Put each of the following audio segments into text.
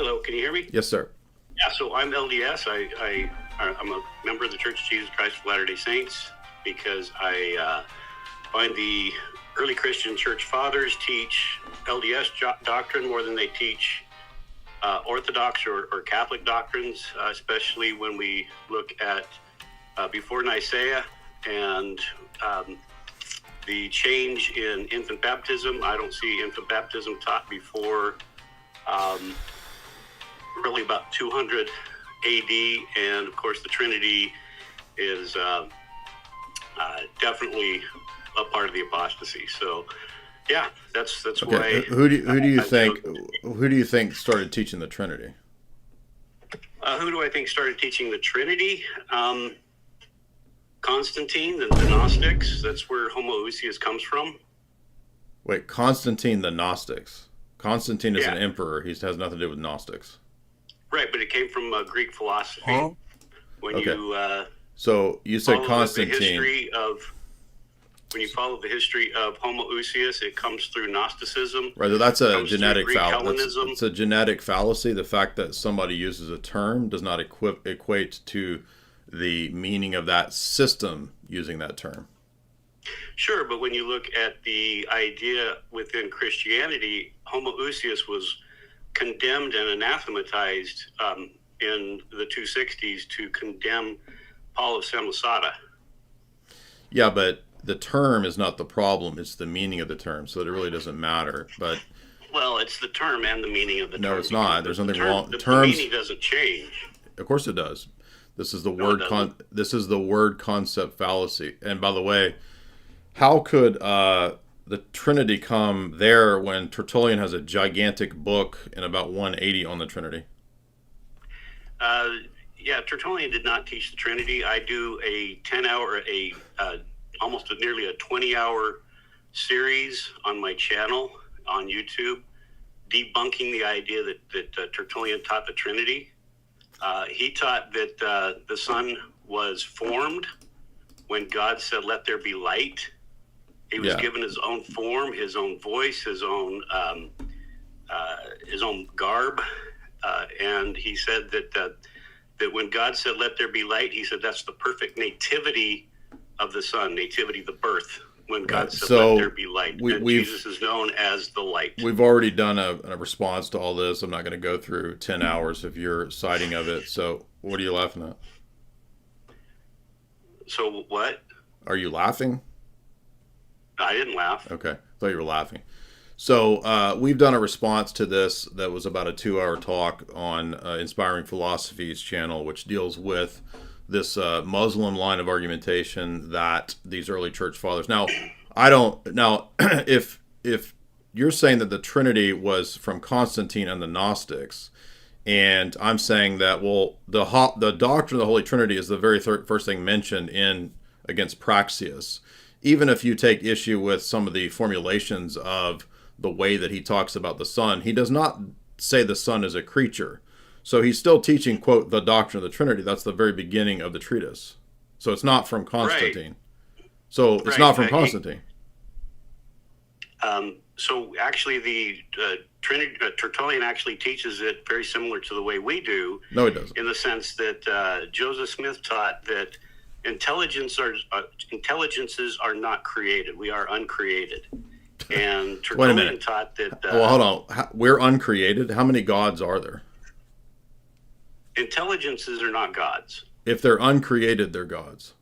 Hello, can you hear me? Yes, sir. Yeah, so I'm LDS. I'm a member of the Church of Jesus Christ of Latter-day Saints because I find the early Christian church fathers teach LDS doctrine more than they teach Orthodox or Catholic doctrines, especially when we look at before Nicaea and the change in infant baptism. I don't see infant baptism taught before really about 200 AD, and of course the Trinity is definitely a part of the apostasy. So yeah, that's Okay. why. Who do you think started teaching the Trinity? Who do I think started teaching the Trinity? Constantine, the Gnostics. That's where homoousios comes from. Wait, Constantine the Gnostics. Constantine is Yeah. an emperor. He has nothing to do with Gnostics. Right, but it came from Greek philosophy. Huh? When Okay. you So you said follow Constantine. the history of when you follow the history of homoousios, it comes through Gnosticism. Right, so that's a comes through genetic Greek fallacy. Hellenism. It's a genetic fallacy. The fact that somebody uses a term does not equate to the meaning of that system using that term. Sure, but when you look at the idea within Christianity, homoousios was condemned and anathematized in the 260s to condemn Paul of Samosata. Yeah, but the term is not the problem. It's the meaning of the term, so it really doesn't matter. But Well, it's the term and the meaning of the term. no, it's not. There's nothing wrong. The Terms, meaning doesn't change. of course, it does. This is the No, it word. doesn't. This is the word concept fallacy. And by the way, how could the Trinity come there when Tertullian has a gigantic book in about 180 on the Trinity? Yeah, Tertullian did not teach the Trinity. I do a 10-hour, nearly a 20-hour series on my channel on YouTube, debunking the idea that Tertullian taught the Trinity. He taught that the Son was formed when God said, "Let there be light." He was given his own form, his own voice, his own garb, and he said that when God said, "Let there be light," he said that's the perfect nativity of the Son, nativity, the birth. When God said, So "Let there be light," and Jesus is known as the light. We've already done a response to all this. I'm not going to go through 10 hours of your citing of it. So what are you laughing at? So what? Are you laughing? I didn't laugh. Okay. I thought you were laughing. So we've done a response to this that was about a 2-hour talk on Inspiring Philosophy's channel, which deals with this Muslim line of argumentation that these early church fathers. Now, if you're saying that the Trinity was from Constantine and the Gnostics, and I'm saying that, well, the doctrine of the Holy Trinity is the very first thing mentioned in against Praxeas. Even if you take issue with some of the formulations of the way that he talks about the Son, he does not say the Son is a creature. So he's still teaching, quote, the doctrine of the Trinity. That's the very beginning of the treatise. So it's not from Constantine. Right. So it's not from Constantine. So actually the Tertullian actually teaches it very similar to the way we do. No, it doesn't. In the sense that Joseph Smith taught that intelligences are not created. We are uncreated. And Tertullian taught that... well, hold on. We're uncreated? How many gods are there? Intelligences are not gods. If they're uncreated, they're gods.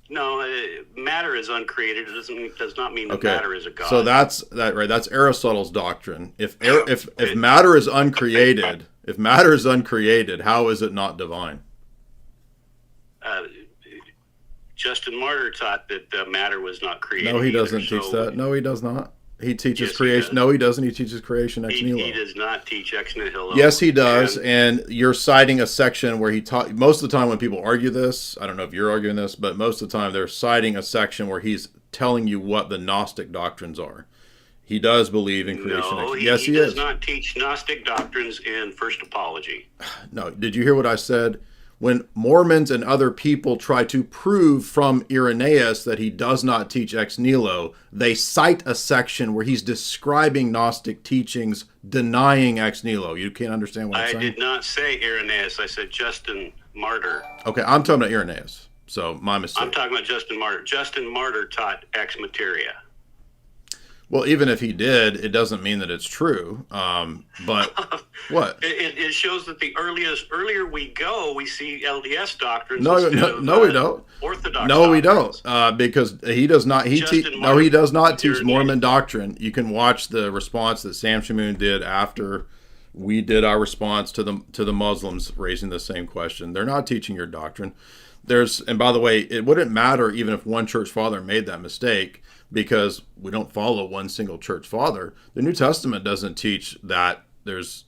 No, matter is uncreated. It does not mean that matter is a god. So that's right. That's Aristotle's doctrine. If matter is uncreated, how is it not divine? Justin Martyr taught that matter was not created. No, he doesn't teach that. No, he does not. He teaches creation. No, he doesn't. He teaches creation ex nihilo. He does not teach ex nihilo. Yes, he does. And you're citing a section where he taught. Most of the time when people argue this, I don't know if you're arguing this, but most of the time they're citing a section where he's telling you what the Gnostic doctrines are. He does believe in creation. No, yes, he does not teach Gnostic doctrines in First Apology. No, did you hear what I said? when Mormons and other people try to prove from Irenaeus that he does not teach ex nihilo, they cite a section where he's describing Gnostic teachings denying ex nihilo. You can't understand what I'm saying? I did not say Irenaeus. I said Justin Martyr. Okay, I'm talking about Irenaeus. So my mistake. I'm talking about Justin Martyr. Justin Martyr taught ex materia. Well, even if he did, it doesn't mean that it's true. But what? It shows that the earlier we go, we see LDS doctrines. No, we don't. Orthodox. No, we doctrines. don't. Because he does not. He does not teach Mormon doctrine. You can watch the response that Sam Shamoon did after we did our response to the Muslims raising the same question. They're not teaching your doctrine. And by the way, it wouldn't matter even if one church father made that mistake, because we don't follow one single church father. The New Testament doesn't teach that there's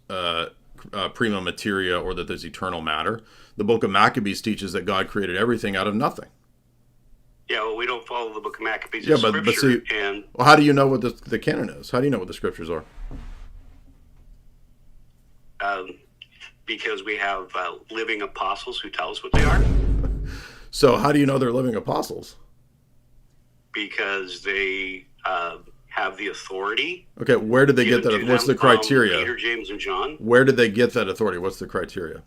prima materia or that there's eternal matter. The book of Maccabees teaches that God created everything out of nothing. Yeah, well, we don't follow the book of Maccabees. Yeah, but see, well, how do you know what the canon is? How do you know what the scriptures are? Because we have living apostles who tell us what they are. So how do you know they're living apostles? Because they have the authority. Okay, where did they get that? What's the criteria? Peter, James, and John. Where did they get that authority? What's the criteria?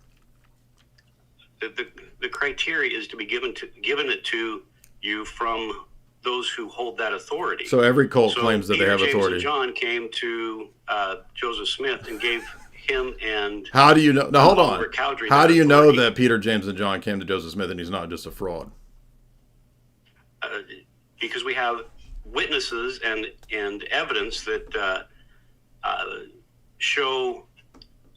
The criteria is to be given it to you from those who hold that authority. So every cult claims that they have James authority. And John came to Joseph Smith and gave him and. How do you know? Now hold on. How do you know authority. that Peter, James, and John came to Joseph Smith and he's not just a fraud? Because we have witnesses and evidence that show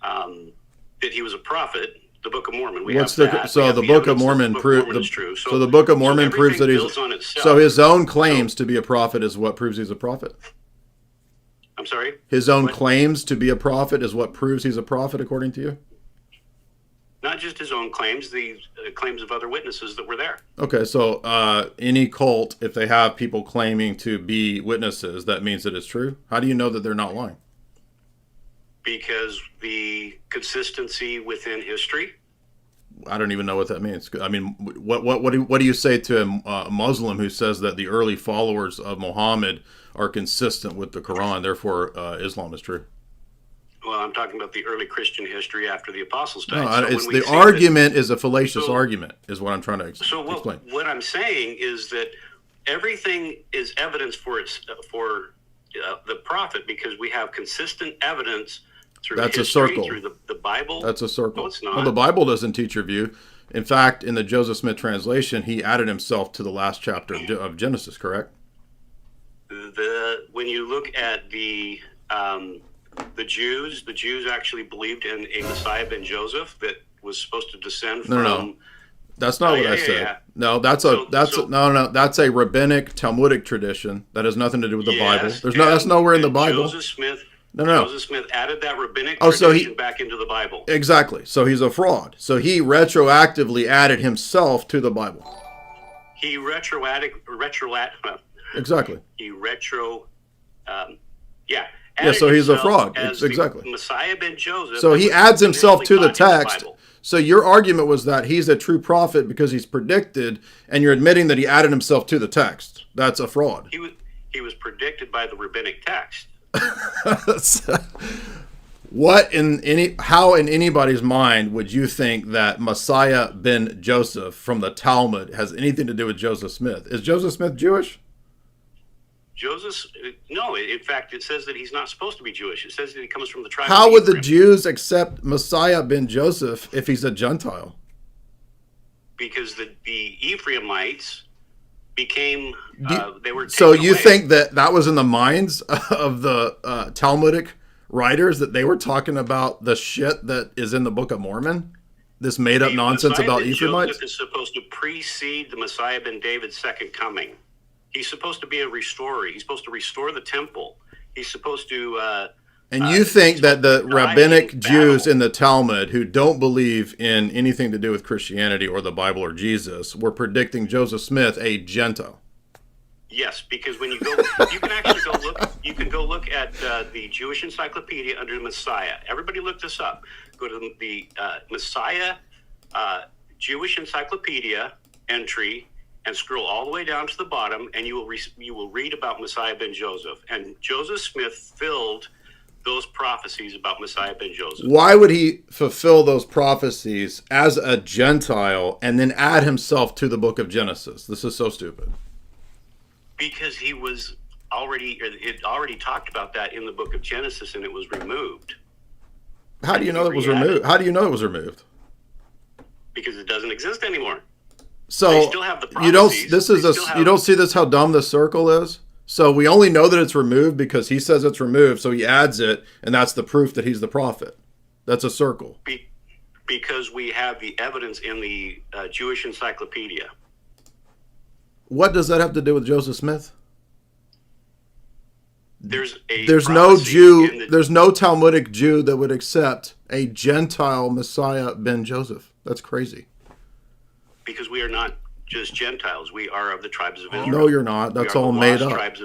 that he was a prophet. The Book of Mormon. The Book of Mormon proves true. So the Book of Mormon proves that he's. So his own claims to be a prophet is what proves he's a prophet. I'm sorry. His own claims to be a prophet is what proves he's a prophet, according to you. Not just his own claims, the claims of other witnesses that were there. Okay, so any cult, if they have people claiming to be witnesses, that means that it's true? How do you know that they're not lying? Because the consistency within history. I don't even know what that means. I mean, what do you say to a Muslim who says that the early followers of Muhammad are consistent with the Quran, therefore Islam is true? Well, I'm talking about the early Christian history after the apostles died. No, the argument is a fallacious argument, is what I'm trying to explain. So what I'm saying is that everything is evidence for the prophet, because we have consistent evidence through history, through the Bible. That's a circle. No, it's not. Well, the Bible doesn't teach your view. In fact, in the Joseph Smith translation, he added himself to the last chapter of Genesis, correct? When you look at the Jews actually believed in a Messiah ben Joseph that was supposed to descend from. No. That's not what I said. Yeah. No, that's a rabbinic Talmudic tradition that has nothing to do with the Bible. That's nowhere in the Bible. Joseph Smith. No. Joseph Smith added that rabbinic tradition back into the Bible. Exactly. So he's a fraud. So he retroactively added himself to the Bible. He Exactly. He retro. So he's a fraud. Exactly. Messiah ben Joseph. So he adds himself to the text. So your argument was that he's a true prophet because he's predicted, and you're admitting that he added himself to the text. That's a fraud. He was predicted by the rabbinic text. How in anybody's mind would you think that Messiah ben Joseph from the Talmud has anything to do with Joseph Smith? Is Joseph Smith Jewish? No. In fact, it says that he's not supposed to be Jewish. It says that he comes from the tribe. How would the Jews accept Messiah ben Joseph if he's a Gentile? Because the Ephraimites became they were. So you think that was in the minds of the Talmudic writers, that they were talking about the shit that is in the Book of Mormon? This made up nonsense about Ephraimites? Joseph is supposed to precede the Messiah ben David's second coming. He's supposed to be a restorer. He's supposed to restore the temple. He's supposed to. And you think that the rabbinic Jews in the Talmud who don't believe in anything to do with Christianity or the Bible or Jesus were predicting Joseph Smith a Gentile? Yes, because when you go, you can actually go look. You can go look at the Jewish Encyclopedia under Messiah. Everybody look this up. Go to the Messiah Jewish Encyclopedia entry and scroll all the way down to the bottom, and you will read about Messiah ben Joseph. And Joseph Smith filled those prophecies about Messiah ben Joseph. Why would he fulfill those prophecies as a Gentile and then add himself to the book of Genesis? This is so stupid. Because it already talked about that in the book of Genesis, and it was removed. How do you know it was removed? How do you know it was removed? Because it doesn't exist anymore. So they still have the prophecies. You don't see this how dumb this circle is? So we only know that it's removed because he says it's removed, so he adds it, and that's the proof that he's the prophet. That's a circle. Because we have the evidence in the Jewish Encyclopedia. What does that have to do with Joseph Smith? There's no Jew, there's no Talmudic Jew that would accept a Gentile Messiah ben Joseph. That's crazy. Because we are not just Gentiles. We are of the tribes of Israel. No, you're not. That's all made up.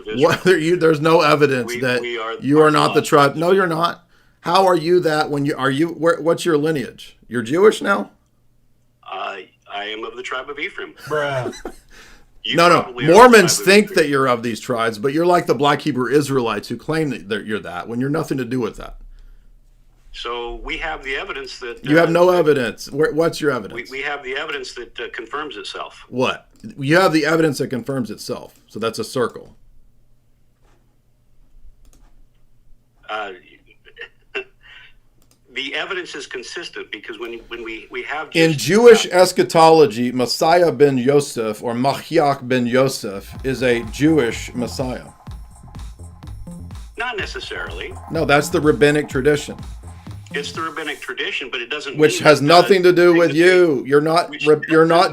There's no evidence that you are not the tribe. No, you're not. How are you that when what's your lineage? You're Jewish now? I am of the tribe of Ephraim. Bruh. No. Mormons think that you're of these tribes, but you're like the Black Hebrew Israelites who claim that you're that when you're nothing to do with that. So we have the evidence that... you have no evidence. What's your evidence? We have the evidence that confirms itself. What? You have the evidence that confirms itself. So that's a circle. The evidence is consistent because when we have... In Jewish eschatology, Messiah ben Yosef or Mashiach ben Yosef is a Jewish Messiah. Not necessarily. No, that's the rabbinic tradition. It's the rabbinic tradition, but it doesn't. Which has nothing to do with you. You're not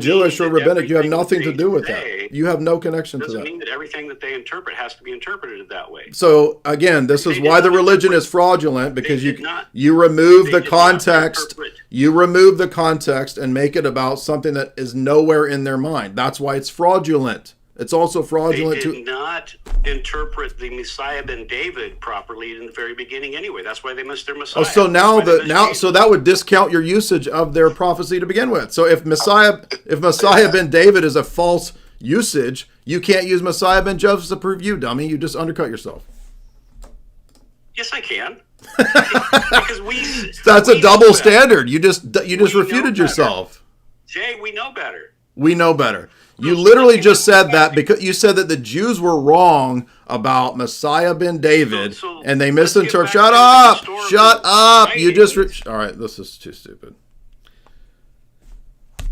Jewish or rabbinic. You have nothing to do with that. You have no connection to that. Doesn't mean that everything that they interpret has to be interpreted that way. So again, this is why the religion is fraudulent, because you remove the context. You remove the context and make it about something that is nowhere in their mind. That's why it's fraudulent. It's also fraudulent They did not interpret the Messiah ben David properly in the very beginning anyway. That's why they missed their Messiah. Oh, so so that would discount your usage of their prophecy to begin with. So if Messiah ben David is a false usage, you can't use Messiah ben Joseph to prove you, dummy. You just undercut yourself. Yes, I can. Because that's a double standard. You just refuted yourself. Jay, we know better. We know better. You literally just said that because you said that the Jews were wrong about Messiah ben David, and they misinterpreted. Shut up! Shut up! You just... all right, this is too stupid.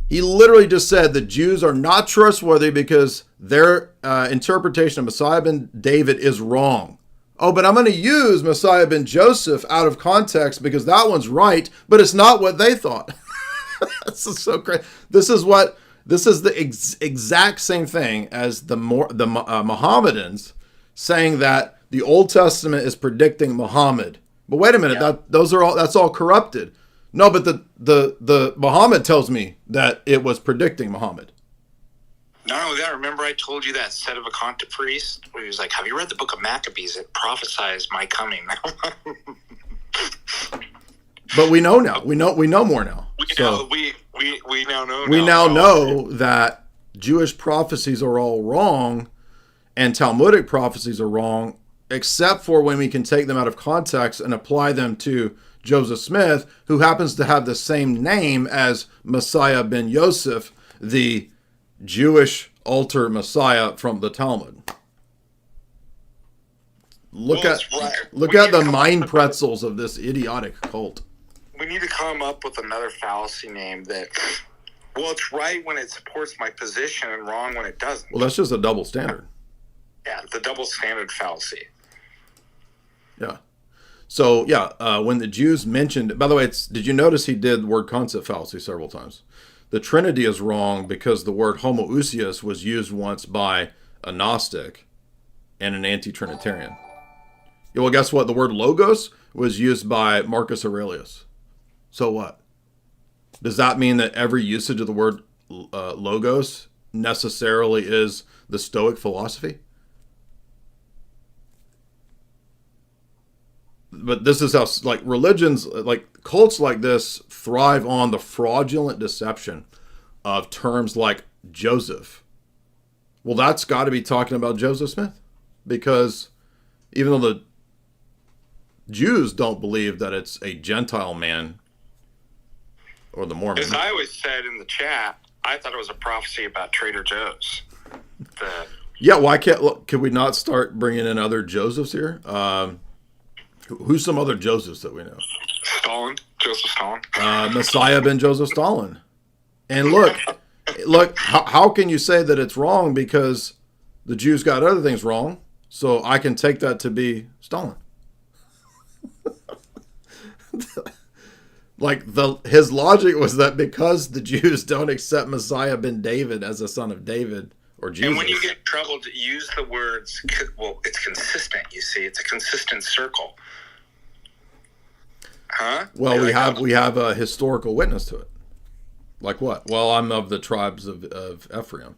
He literally just said the Jews are not trustworthy because their interpretation of Messiah ben David is wrong. Oh, but I'm going to use Messiah ben Joseph out of context because that one's right, but it's not what they thought. This is so crazy. This is the exact same thing as the Mohammedans saying that the Old Testament is predicting Muhammad. But wait a minute, that's all corrupted. No, but the Muhammad tells me that it was predicting Muhammad. Not only that, remember I told you that Sedevacanto priest where he was like, "Have you read the book of Maccabees? It prophesies my coming." But we know now. We know more now. We now know. We now know that Jewish prophecies are all wrong, and Talmudic prophecies are wrong, except for when we can take them out of context and apply them to Joseph Smith, who happens to have the same name as Messiah ben Yosef, the Jewish altar Messiah from the Talmud. Look at the mind pretzels of this idiotic cult. We need to come up with another fallacy name that, well, it's right when it supports my position and wrong when it doesn't. Well, that's just a double standard. Yeah, the double standard fallacy. Yeah. So, when the Jews mentioned, by the way, did you notice he did word concept fallacy several times? The Trinity is wrong because the word homoousios was used once by a Gnostic and an anti-Trinitarian. Yeah, well, guess what? The word logos was used by Marcus Aurelius. So what? Does that mean that every usage of the word logos necessarily is the Stoic philosophy? But this is how, religions, cults like this thrive on the fraudulent deception of terms like Joseph. Well, that's got to be talking about Joseph Smith, because even though the Jews don't believe that it's a Gentile man or the Mormon. As I always said in the chat, I thought it was a prophecy about Trader Joe's. Yeah, why can we not start bringing in other Josephs here? Who's some other Josephs that we know? Stalin, Joseph Stalin. Messiah ben Joseph Stalin. And look, how can you say that it's wrong because the Jews got other things wrong? So I can take that to be Stalin. Like his logic was that because the Jews don't accept Messiah ben David as a son of David or Jesus. And when you get in trouble, to use the words, well, it's consistent. You see, it's a consistent circle. Huh? Well, we have a historical witness to it. Like what? Well, I'm of the tribes of Ephraim.